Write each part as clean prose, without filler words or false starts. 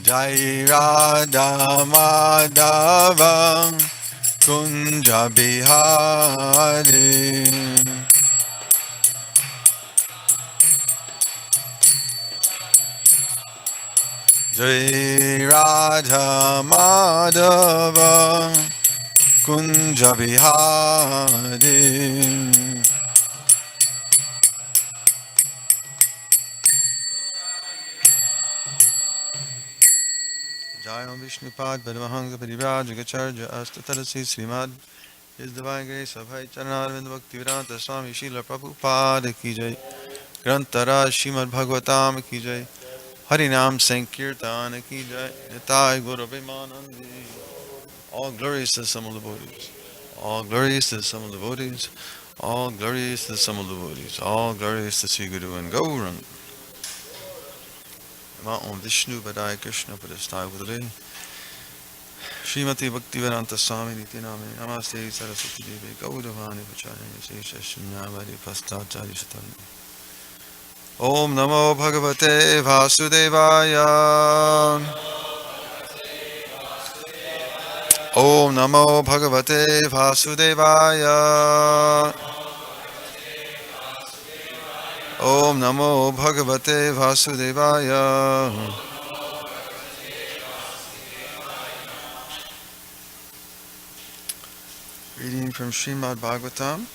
Jai Radha Madhava Kunja Bihari Jai Radha Madhava Kunja Bihari Jai Om Vishnupad Padmahanga Parivraj Gacharya Astatarasi Srimad His Divine Grace of High Charanarvind Bhaktivedanta Swami Srila Prabhupada Ki Jai Grantara Srimad Bhagavatam Ki Jai Harinam Sankirtan Ki Jai Nitai Guru Vimanandi. All glories to the Sum of the devotees. All glories to the Sum of the devotees. All glories to the Sum of the devotees. All glories to Sri Guru and Gaurang. Namo Om Vishnu Padaya Krishna Padasthaya Bhutale Srimati Bhaktivedanta Swami Niti Namani Namaste Saraswati Devi Gauravani Pacharani Sesha Shunyavadi Pastacharya Shatani Om Namo Bhagavate Vasudevaya Om Namo Bhagavate Vasudevaya Om Namo Bhagavate Vasudevaya Reading from Srimad Bhagavatam,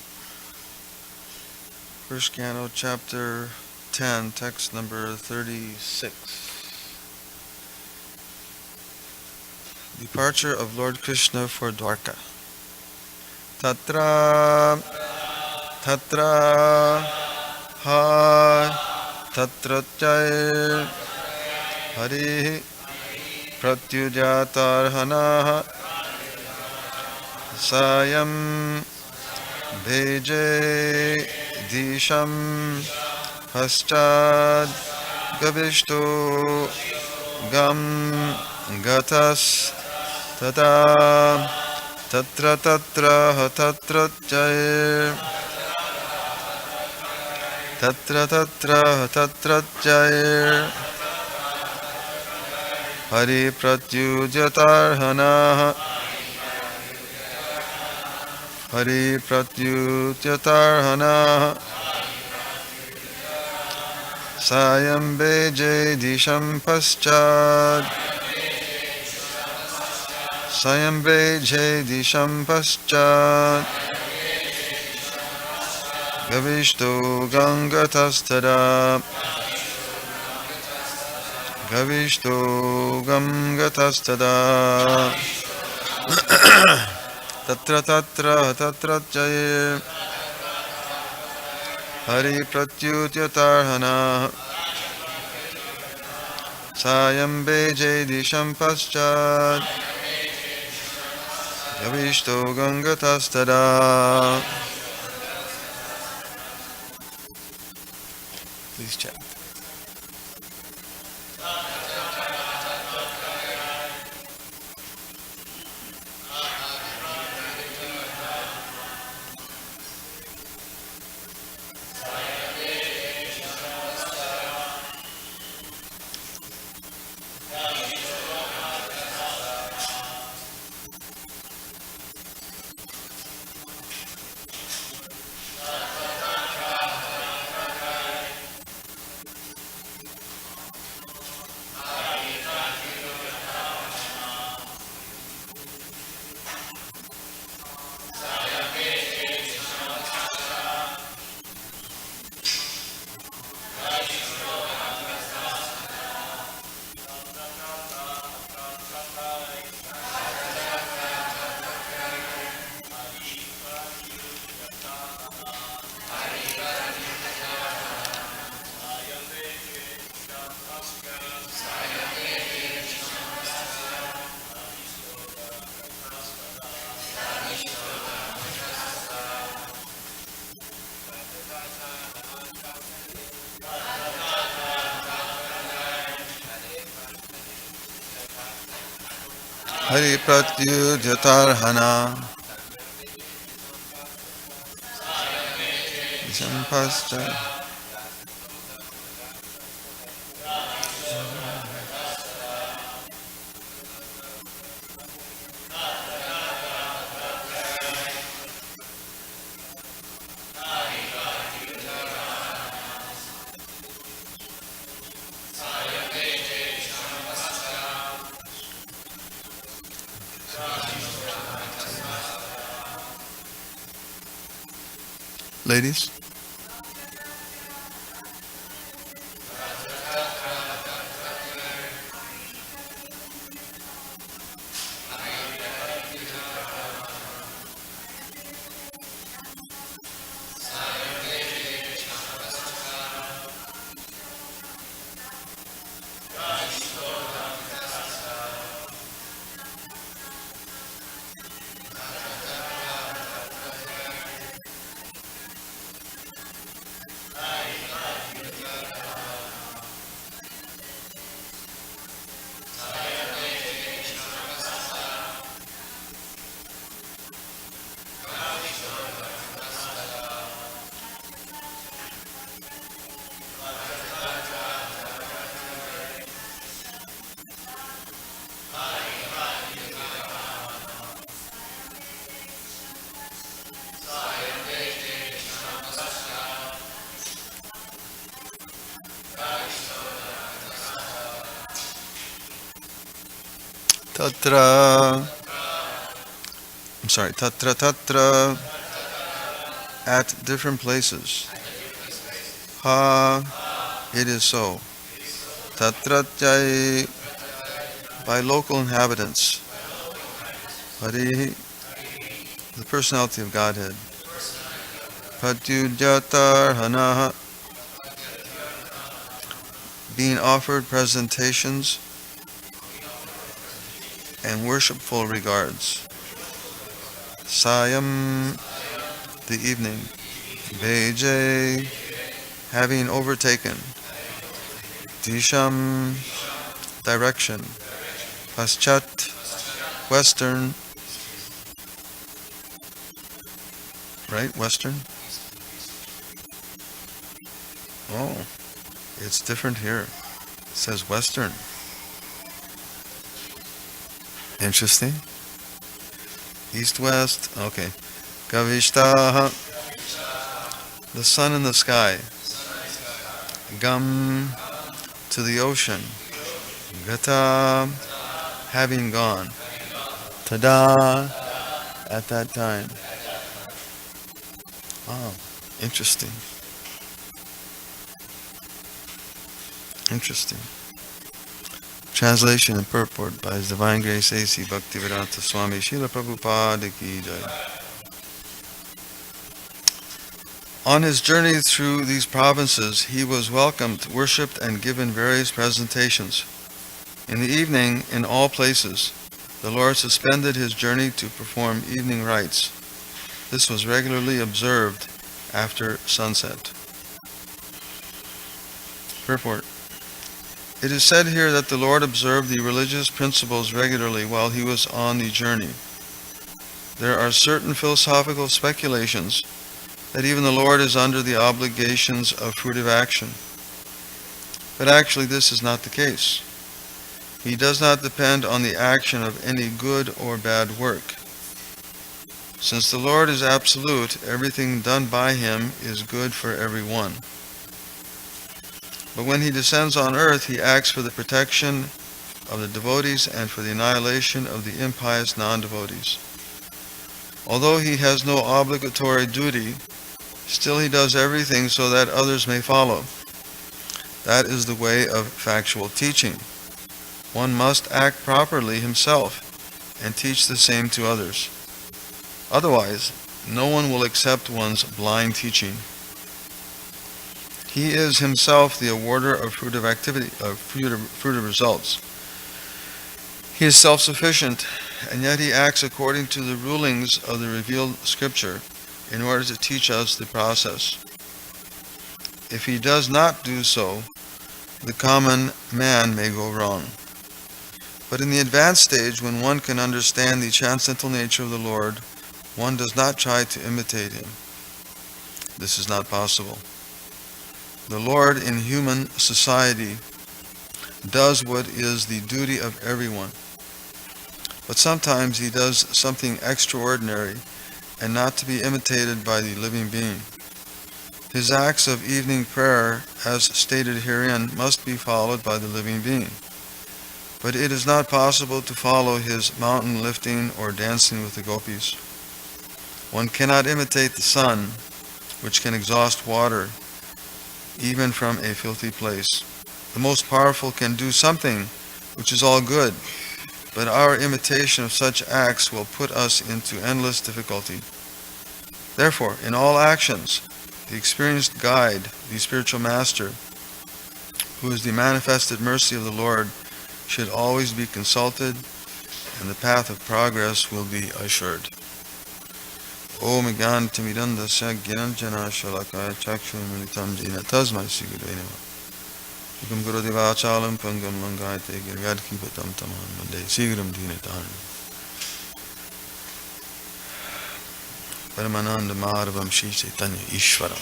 First Canto, Chapter 10, Text number 36. Departure of Lord Krishna for Dwarka. Tatra ha tatra jay hari pratyujatarhana sayam bheje disham paschad gavishto gam gatas tada tatra jay tatra jay hari pratyujatarhana Hari pratyutarhana Sayam beje disham paschad Sayam beje disham paschad Gavishto gangatastada Gavishto gangatastada Tatra jay Hari pratyutarhana Sayam beje disham paschad Gavishto gangatastada. Please check. Hari pratyujatarhana Sampascha ladies? Tatra, tatra, at different places. Ha, it is so. Tatratyai, by local inhabitants. Hari, the personality of Godhead. Pratyudyatarhanaha, being offered presentations and worshipful regards. Sayam, the evening. Veje, having overtaken. Disham, direction. Paschat, western. Right? Western? Oh, it's different here. It says western. Interesting. East-west. Okay. Gavishtaha, the sun in the sky. Gam, to the ocean. Gata, having gone. Tada, at that time. Oh, interesting. Interesting. Translation and purport by His Divine Grace A.C. Bhaktivedanta Swami Srila Prabhupada Ki Jai. On his journey through these provinces, he was welcomed, worshipped, and given various presentations. In the evening, in all places, the Lord suspended his journey to perform evening rites. This was regularly observed after sunset. Purport. It is said here that the Lord observed the religious principles regularly while he was on the journey. There are certain philosophical speculations that even the Lord is under the obligations of fruitive action. But actually this is not the case. He does not depend on the action of any good or bad work. Since the Lord is absolute, everything done by him is good for everyone. But when he descends on earth, he acts for the protection of the devotees and for the annihilation of the impious non-devotees. Although he has no obligatory duty, still he does everything so that others may follow. That is the way of factual teaching. One must act properly himself and teach the same to others. Otherwise, no one will accept one's blind teaching. He is himself the awarder of fruitive activity, fruitive results. He is self-sufficient, and yet he acts according to the rulings of the revealed scripture in order to teach us the process. If he does not do so, the common man may go wrong. But in the advanced stage, when one can understand the transcendental nature of the Lord, one does not try to imitate him. This is not possible. The Lord in human society does what is the duty of everyone. But sometimes he does something extraordinary and not to be imitated by the living being. His acts of evening prayer, as stated herein, must be followed by the living being. But it is not possible to follow his mountain lifting or dancing with the gopis. One cannot imitate the sun which can exhaust water, even from a filthy place. The most powerful can do something which is all good, but our imitation of such acts will put us into endless difficulty. Therefore, in all actions, the experienced guide, the spiritual master, who is the manifested mercy of the Lord, should always be consulted, and the path of progress will be assured. Om Gyantamidandasya Gyananjana Shalakaya Chakshurmilitam Jena Tasmai Sigurve Namaha. Yukam Guru Devachalam Pangam Langayate Giryadki Patam Taman Mande Siguram Dinatan. Paramananda Madhavam Shri Chaitanya Ishvara.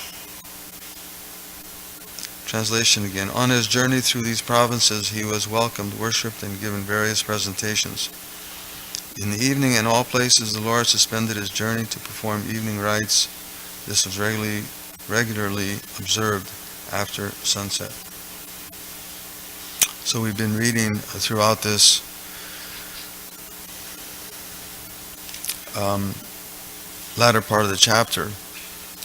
Translation again. On his journey through these provinces, he was welcomed, worshipped, and given various presentations. In the evening, in all places, the Lord suspended his journey to perform evening rites. This was regularly observed after sunset. So we've been reading throughout this latter part of the chapter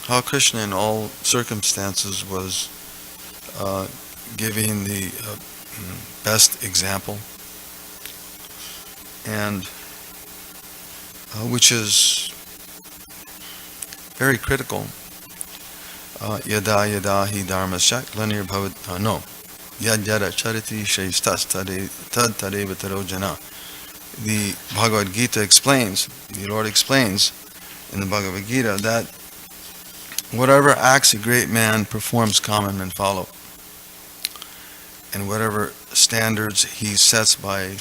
how Krishna in all circumstances was giving the best example, and which is very critical. Yada yada hi dharmasya glanir bhavat no yad yada chariti shrestas tad tadeva taro jana. The Bhagavad Gita explains, the Lord explains in the Bhagavad Gita that whatever acts a great man performs, common men follow. And whatever standards he sets by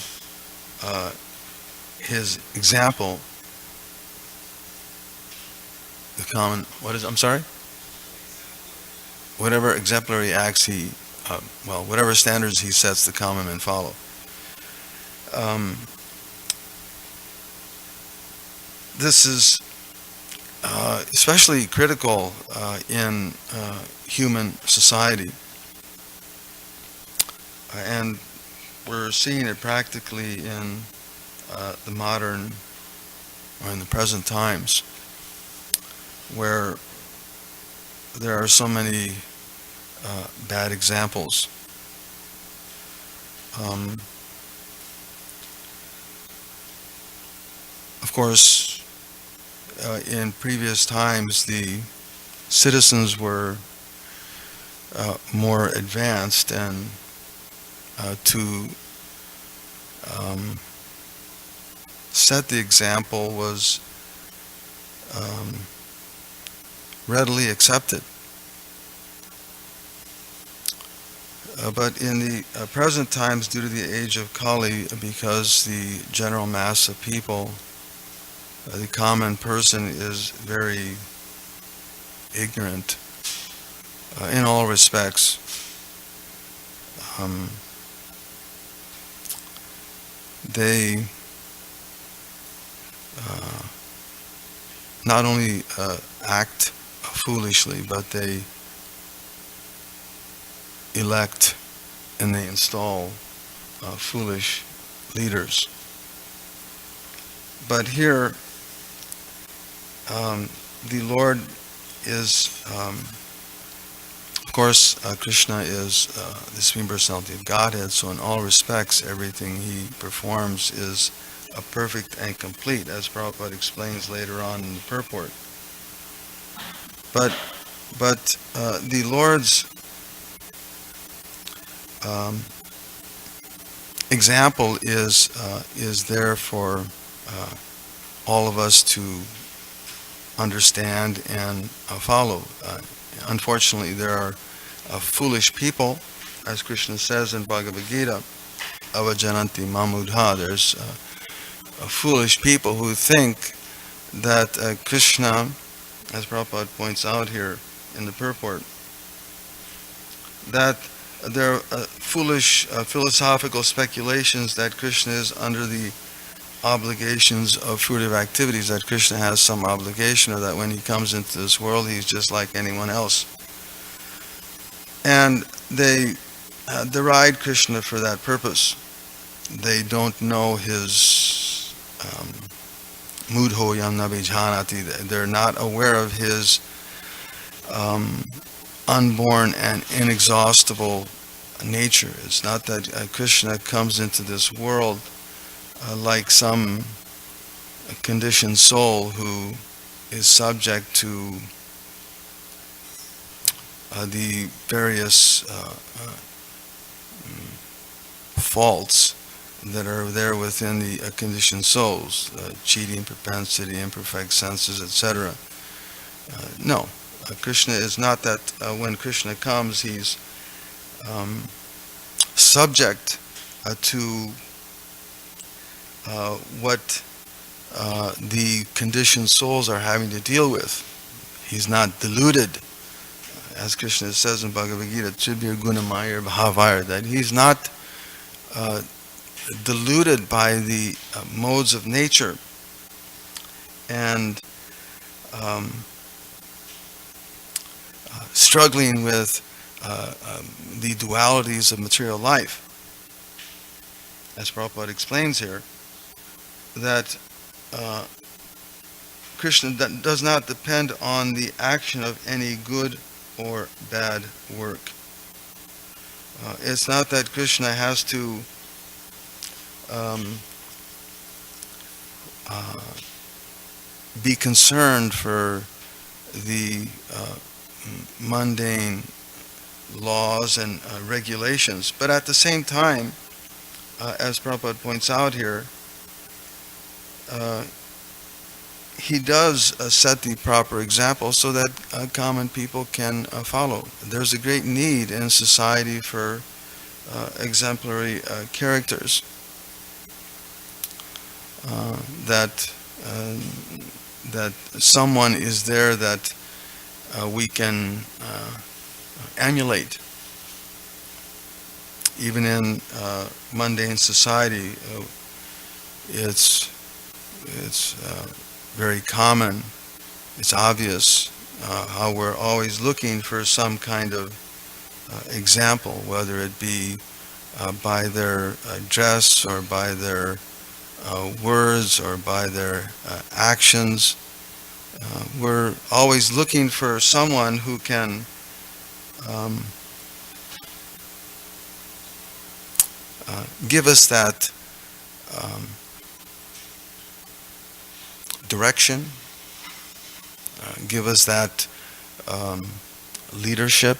his example, the common, whatever exemplary acts whatever standards he sets, the common men follow. This is especially critical in human society. And we're seeing it practically in the modern, or in the present times, where there are so many bad examples. Of course, in previous times, the citizens were more advanced, and to set the example was readily accepted. But in the present times, due to the age of Kali, because the general mass of people, the common person, is very ignorant in all respects. They not only act foolishly, but they elect and they install foolish leaders. But here, the Lord is, of course, Krishna is the Supreme Personality of Godhead, so in all respects, everything he performs is perfect and complete, as Prabhupada explains later on in the purport. But the Lord's example is there for all of us to understand and follow. Unfortunately, there are foolish people, as Krishna says in Bhagavad Gita, avajananti mamudha. There's foolish people who think that Krishna, as Prabhupada points out here in the purport, that there are foolish philosophical speculations that Krishna is under the obligations of fruitive activities, that Krishna has some obligation, or that when he comes into this world he's just like anyone else. And they deride Krishna for that purpose. They don't know his mudho yam nabhijanati. They're not aware of his um, unborn and inexhaustible nature. It's not that Krishna comes into this world like some conditioned soul who is subject to the various faults that are there within the conditioned souls, cheating, propensity, imperfect senses, etc. No, Krishna is not that. When Krishna comes, he's subject to what the conditioned souls are having to deal with. He's not deluded, as Krishna says in Bhagavad Gita, Tribhir Gunamaya Bhavayar, that he's not deluded by the modes of nature and struggling with the dualities of material life. As Prabhupada explains here, that Krishna does not depend on the action of any good or bad work. It's not that Krishna has to be concerned for the mundane laws and regulations, but at the same time, as Prabhupada points out here, he does set the proper example so that common people can follow. There's a great need in society for exemplary characters that someone is there that we can emulate. Even in mundane society, it's very common, it's obvious how we're always looking for some kind of example, whether it be by their dress or by their words or by their actions. We're always looking for someone who can give us that direction, give us that leadership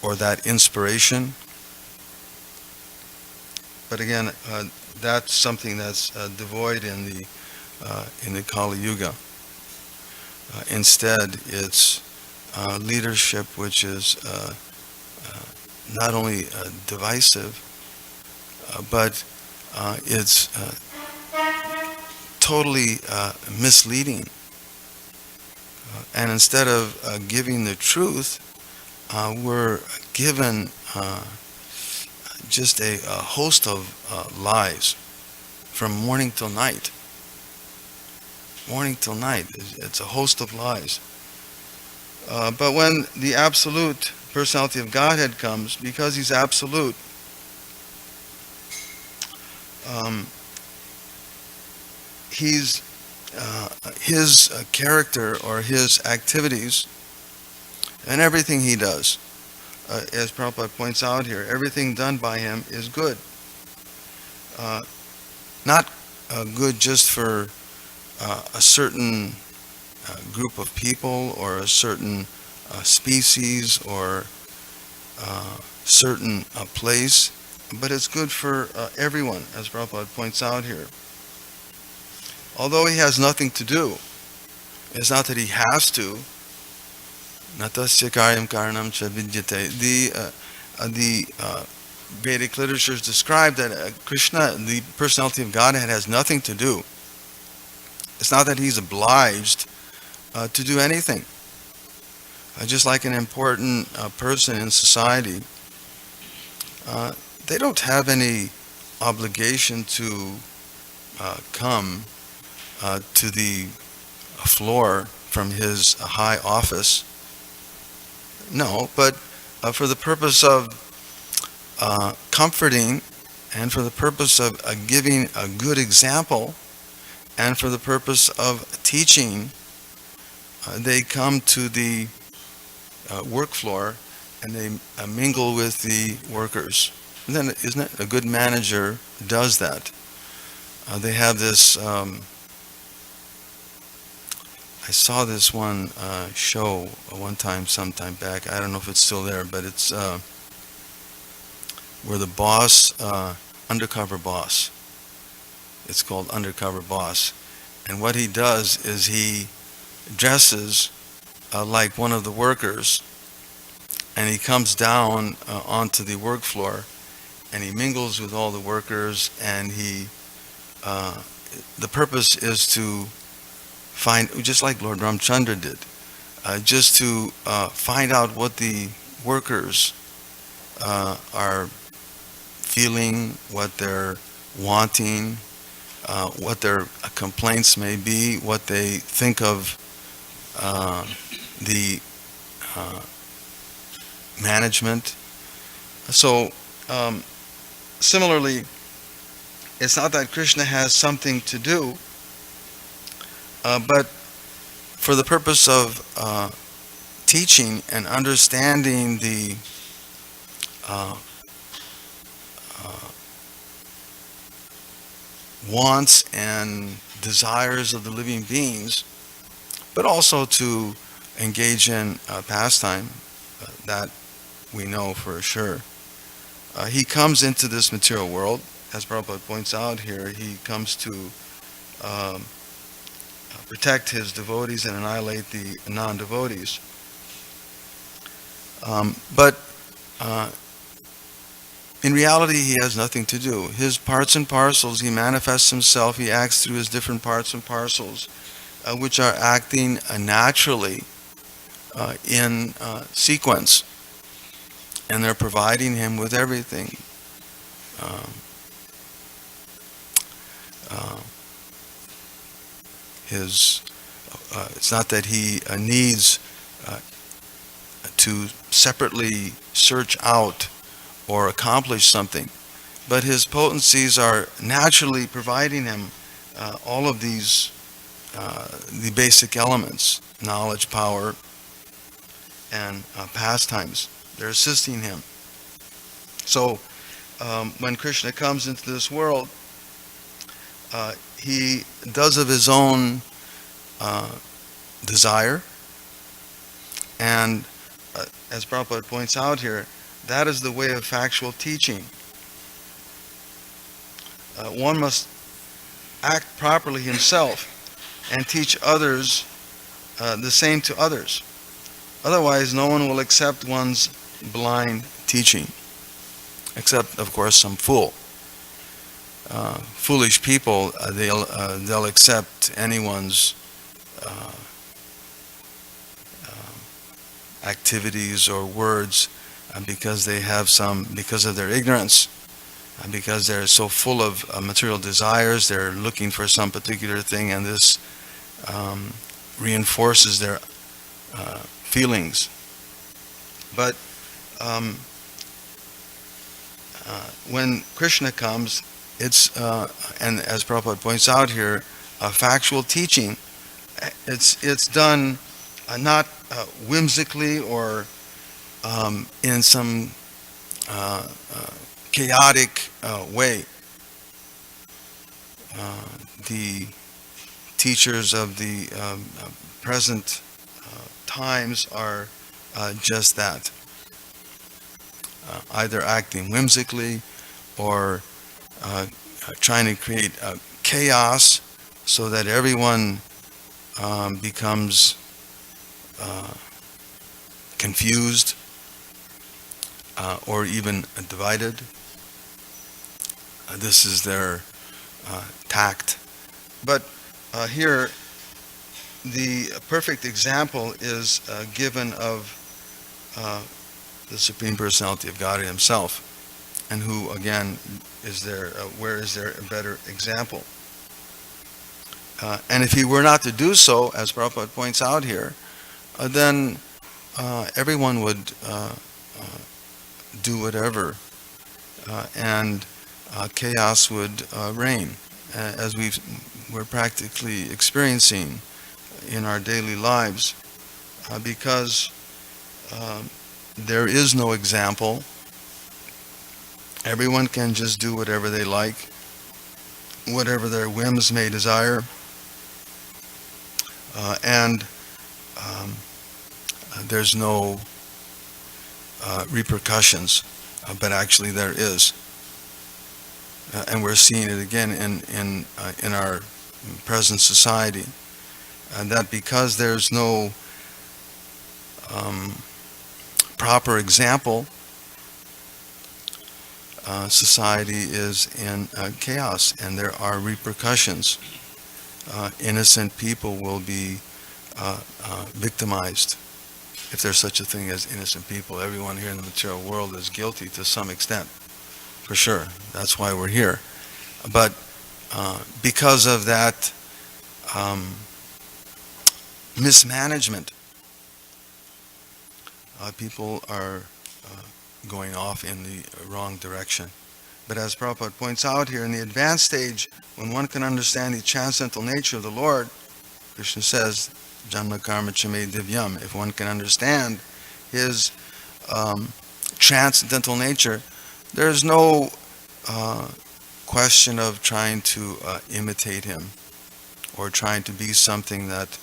or that inspiration. But again, that's something that's devoid in the Kali Yuga. Instead, it's leadership which is not only divisive, but it's totally misleading. And instead of giving the truth, we're given just a host of lies from morning till night. Morning till night, it's a host of lies. But when the absolute personality of Godhead comes, because he's absolute, he's his character or his activities and everything he does, as Prabhupada points out here, everything done by him is good. Not good just for a certain group of people or a certain species or certain place, but it's good for everyone, as Prabhupada points out here. Although he has nothing to do, it's not that he has to. Natasya karyam karanam cha vidyate. The Vedic literatures describe that Krishna, the personality of Godhead, has nothing to do. It's not that he's obliged to do anything. Just like an important person in society, they don't have any obligation to come to the floor from his high office. No, but for the purpose of comforting and for the purpose of giving a good example and for the purpose of teaching they come to the work floor and they mingle with the workers. And then, isn't it a good manager does that? They have this. I saw this one show one time, sometime back. I don't know if it's still there, but it's where the boss, undercover boss. It's called Undercover Boss, and what he does is he dresses like one of the workers, and he comes down onto the work floor, and he mingles with all the workers, and uh, the purpose is to find, just like Lord Ramchandra did, just to find out what the workers are feeling, what they're wanting, what their complaints may be, what they think of the management. So, similarly, it's not that Krishna has something to do, but for the purpose of teaching and understanding the uh, uh, wants and desires of the living beings, but also to engage in pastime, that we know for sure. He comes into this material world, as Prabhupada points out here, he comes to um, protect his devotees and annihilate the non-devotees. But in reality, he has nothing to do. His parts and parcels, he manifests himself, he acts through his different parts and parcels, which are acting naturally in sequence. And they're providing him with everything. Um, uh, it's not that he needs to separately search out or accomplish something, but his potencies are naturally providing him all of these, the basic elements: knowledge, power, and pastimes. They're assisting him. So when Krishna comes into this world, he does of his own desire, and as Prabhupada points out here, that is the way of factual teaching. One must act properly himself and teach others the same to others. Otherwise, no one will accept one's blind teaching, except, of course, some fool. Foolish people, they'll accept anyone's activities or words because of their ignorance, because they're so full of material desires. They're looking for some particular thing, and this reinforces their feelings. But when Krishna comes, it's and as Prabhupada points out here, factual teaching. It's done not whimsically or in some chaotic way. The teachers of the present times are just that, either acting whimsically or trying to create chaos so that everyone becomes confused or even divided. This is their tact. But here, the perfect example is given of the Supreme Personality of Godhead himself, and who, again, is there? Where is there a better example? And if he were not to do so, as Prabhupada points out here, then everyone would do whatever, and chaos would reign, as we're practically experiencing in our daily lives, because there is no example. Everyone can just do whatever they like, whatever their whims may desire, and there's no repercussions, but actually there is. And we're seeing it again in our present society, and that because there's no proper example, society is in chaos, and there are repercussions. Innocent people will be victimized, if there's such a thing as innocent people. Everyone here in the material world is guilty to some extent, for sure. That's why we're here. But because of that mismanagement, people are going off in the wrong direction. But as Prabhupada points out here, in the advanced stage, when one can understand the transcendental nature of the Lord, Krishna says, Janma Karma Chame Divyam, if one can understand his transcendental nature, there's no question of trying to imitate him or trying to be something that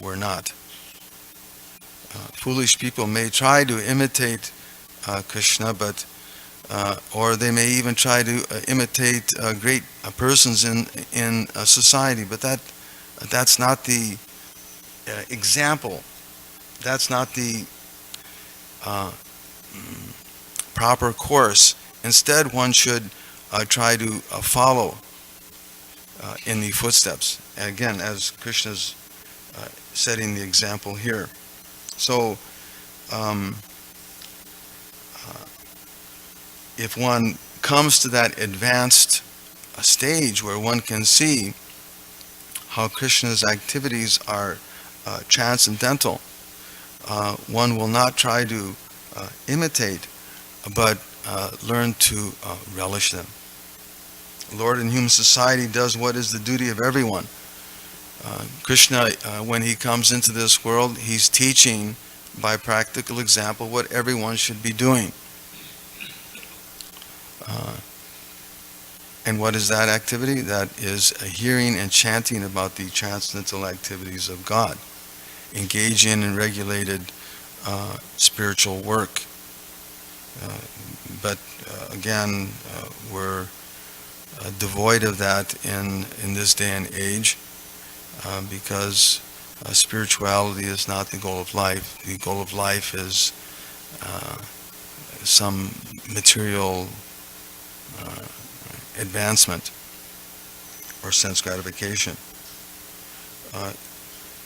we're not. Foolish people may try to imitate Krishna, but or they may even try to imitate great persons in society, but that's not the example. That's not the proper course. Instead, one should try to follow in the footsteps. And again, as Krishna's setting the example here. So, if one comes to that advanced stage where one can see how Krishna's activities are transcendental, one will not try to imitate, but learn to relish them. Lord in human society does what is the duty of everyone. Krishna, when he comes into this world, he's teaching by practical example what everyone should be doing. And what is that activity? That is hearing and chanting about the transcendental activities of God, engaging in regulated spiritual work. But again, we're devoid of that in this day and age, because spirituality is not the goal of life. The goal of life is some material advancement or sense gratification.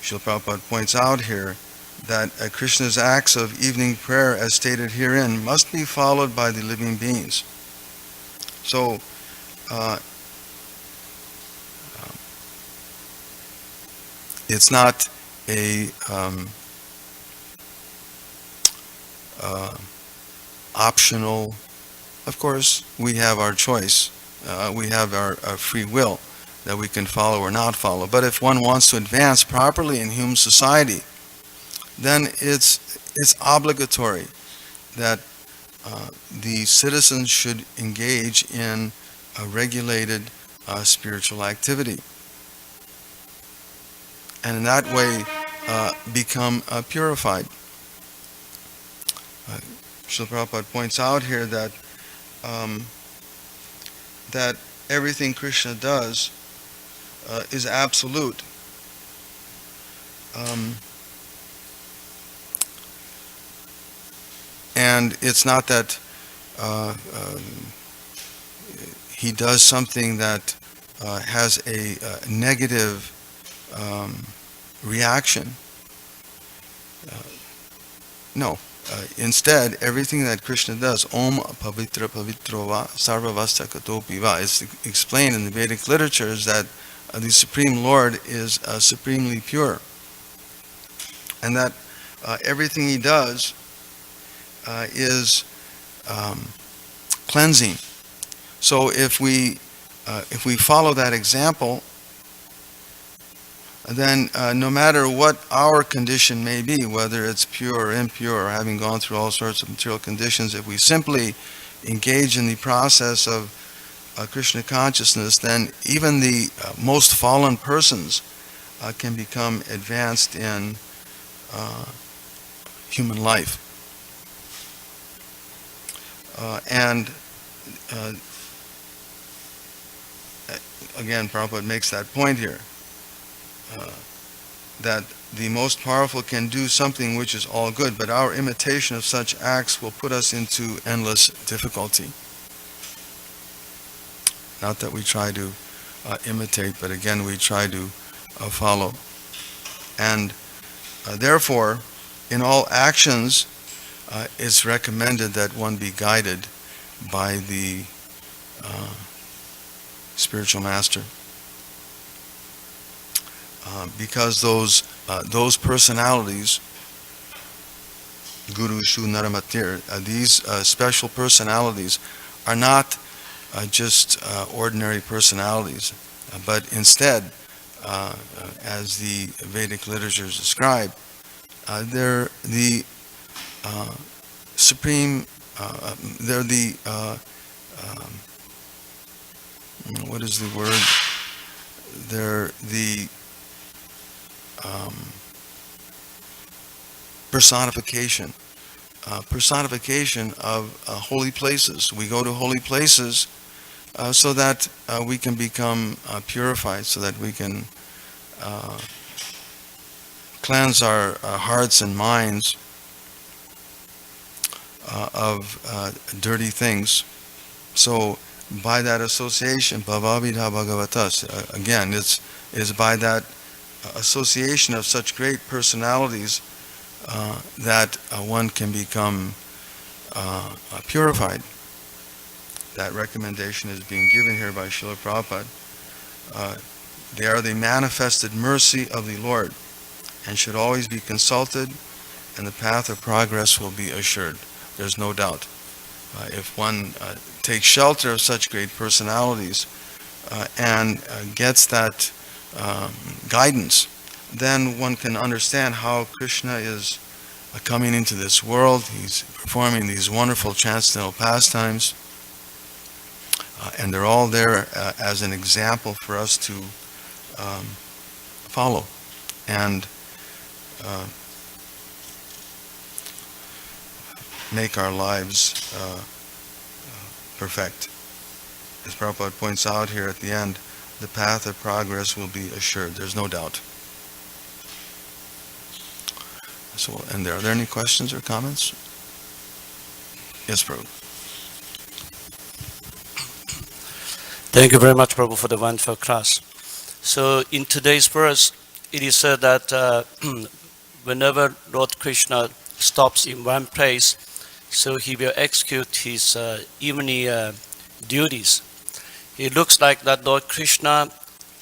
Srila Prabhupada points out here that Krishna's acts of evening prayer, as stated herein, must be followed by the living beings. So, it's not a optional. Of course, we have our choice. We have our free will that we can follow or not follow. But if one wants to advance properly in human society, then it's obligatory that the citizens should engage in a regulated spiritual activity, and in that way become purified. Srila Prabhupada points out here that that everything Krishna does is absolute. And it's not that he does something that has a negative reaction. No. Instead, everything that Krishna does, Om Pavitra Pavitrova Sarvavasta Katopiva, is explained in the Vedic literatures that the Supreme Lord is supremely pure. And that everything he does is cleansing. So if we follow that example, then no matter what our condition may be, whether it's pure or impure, or having gone through all sorts of material conditions, if we simply engage in the process of Krishna consciousness, then even the most fallen persons can become advanced in human life. And again, Prabhupada makes that point here, that the most powerful can do something which is all good, but our imitation of such acts will put us into endless difficulty. Not that we try to imitate, but again we try to follow. And therefore, in all actions, it's recommended that one be guided by the spiritual master, because those personalities, Guru Shu Naramatir, these special personalities are not just ordinary personalities, but instead, as the Vedic literatures describe, they're the supreme, they're the, what is the word? They're the personification of holy places. We go to holy places so that we can become purified, so that we can cleanse our hearts and minds of dirty things. So by that association, Bhavavidha Bhagavatas, again, it's by that association of such great personalities that one can become purified. That recommendation is being given here by Srila Prabhupada. They are the manifested mercy of the Lord and should always be consulted, and the path of progress will be assured. There's no doubt. If one takes shelter of such great personalities and gets that guidance, then one can understand how Krishna is coming into this world. He's performing these wonderful transcendental pastimes, and they're all there as an example for us to follow and make our lives perfect. As Prabhupada points out here at the end, the path of progress will be assured. There's no doubt. So we'll end there. Are there any questions or comments? Yes, Prabhu. Thank you very much, Prabhu, for the wonderful class. So in today's verse, it is said that whenever Lord Krishna stops in one place, so he will execute his evening duties. It looks like that Lord Krishna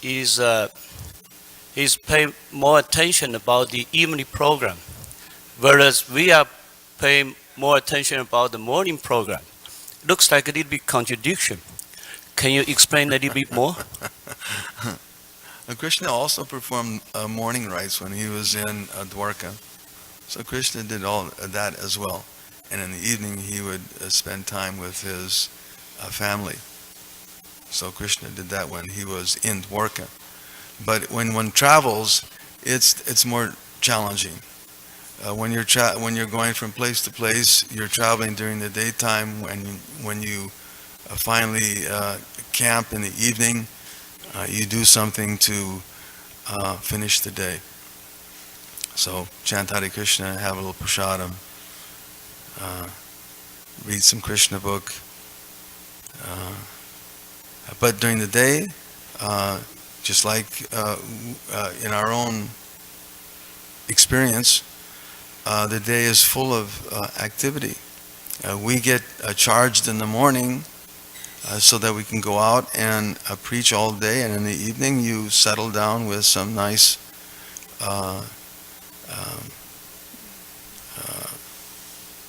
is paying more attention about the evening program, whereas we are paying more attention about the morning program. Looks like a little bit contradiction. Can you explain a little bit more? Krishna also performed morning rites when he was in Dwarka. So Krishna did all that as well. And in the evening he would spend time with his family. So Krishna did that when he was in Dwarka. But when one travels, it's more challenging. When you're going from place to place, you're traveling during the daytime. When you finally camp in the evening, you do something to finish the day. So chant Hare Krishna, have a little prasadam, read some Krishna book. But during the day, just like in our own experience, the day is full of activity. We get charged in the morning so that we can go out and preach all day, and in the evening you settle down with some nice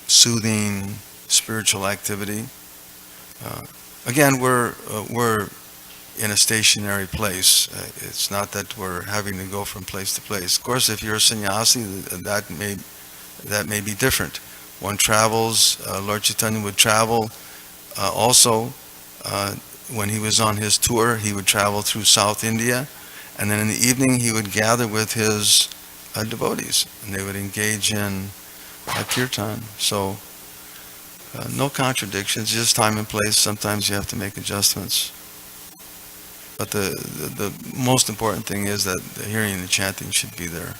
soothing spiritual activity. Again, we're in a stationary place. It's not that we're having to go from place to place. Of course, if you're a sannyasi, that may be different. One travels. Lord Chaitanya would travel. Also, when he was on his tour, he would travel through South India, and then in the evening he would gather with his devotees, and they would engage in kirtan. So, no contradictions, just time and place. Sometimes you have to make adjustments. But the most important thing is that the hearing and the chanting should be there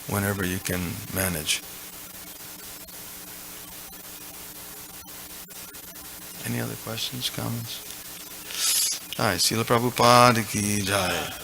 whenever you can manage. Any other questions, comments? All right, Srila Prabhupada ki jai.